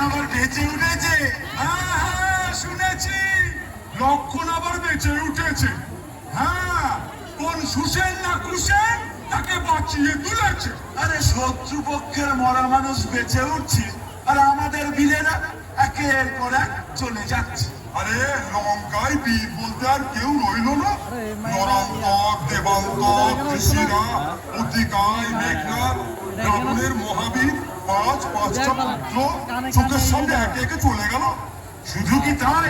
আবার বেঁচে উঠেছে? হ্যাঁ হ্যাঁ শুনেছি, লক্ষণ আবার বেঁচে উঠেছে। হ্যাঁ, কোন সুসেন না কুসেন তাকে বাঁচিয়ে তুলেছে। আরে শত্রুপক্ষের মরা মানুষ বেঁচে উঠছে, আর আমাদের বীরেরা একের পর এক চলে যাচ্ছে। আরে লঙ্কায় বীর বলতে আর কেউ রইল না। নরান্তক, দেবান্তক, ঋষিরা, অতিকায়, মেঘনাথ, রাবণের মহাবীর পাঁচটা পুত্র চোখের সামনে একে একে চলে গেল। শুধু কি তাই,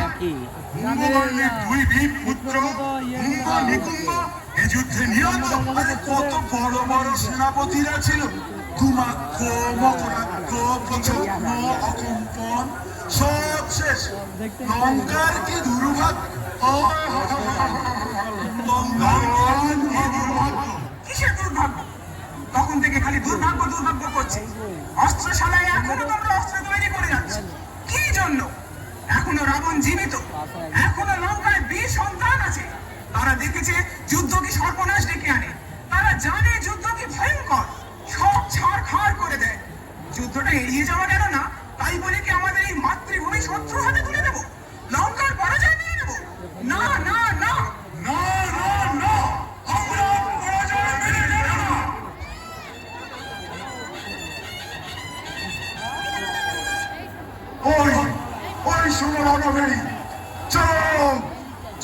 কুম্ভকর্ণের দুই বীর পুত্র কুম্ভ নিকুম্ভ এই যুদ্ধে নিহত। আরে কত বড় বড় সেনাপতিরা ছিল, ধূমাক্ষ, মকরাক্ষ, প্রচন্ড, অকম্পন, সব শেষ। লঙ্কার কি দুর্ভাগ্য! কিসের দুর্ভাগ্য? তখন থেকে খালি দুর্ভাগ্য দুর্ভাগ্য করছে। অস্ত্রশালায় এখনো তোমরা অস্ত্র তৈরি করে যাচ্ছ, কি জন্য? এখনো রাবণ জীবিত, এখনো লঙ্কায় বীর সন্তান আছে। তারা দেখেছে যুদ্ধ কি সর্বনাশ ডেকে আনে, তারা জানে যুদ্ধ কি ভয়ঙ্কর, সব ছাড়খাড় করে দেয়। যুদ্ধটা এড়িয়ে যাওয়া গেল না, তাই বলে কি আমাদের এই মাতৃভূমি শত্রু হাতে তুলে দেবো? লঙ্কার পরাজয় নিয়ে নেবো? না না না না না না, আমরা পরাজয় মেনে নেব না। ওই ওই শোনো রণভেরি, চলো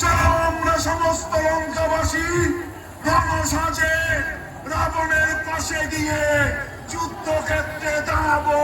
চলো আমরা সমস্ত লঙ্কাবাসী রণসাজে রাবণের পাশে গিয়ে যুদ্ধক্ষেত্রে দাঁড়াবো।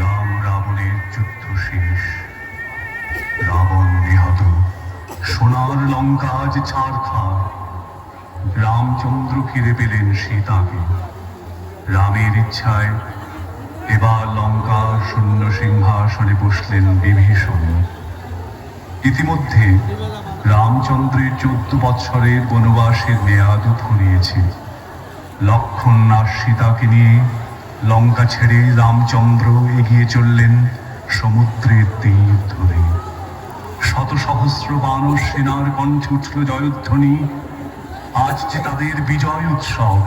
রাম রাবণের যুদ্ধ শেষ। রাবণ নিহত, সোনার লঙ্কা আজ ছারখার। রামচন্দ্র ফিরে পেলেন সীতাকে। রামের ইচ্ছায় এবার লঙ্কার শূন্য সিংহাসনে বসলেন বিভীষণ। ইতিমধ্যে রামচন্দ্রের 14 বৎসরের বনবাসের মেয়াদ ফুরিয়েছে। লক্ষ্মণ আর সীতাকে নিয়ে লঙ্কা ছেড়ে রামচন্দ্র এগিয়ে চললেন সমুদ্রের তীর ধরে। শত সহস্র বানর সেনার কণ্ঠে উঠল জয়ধ্বনি। আজ যে তাদের বিজয় উৎসব।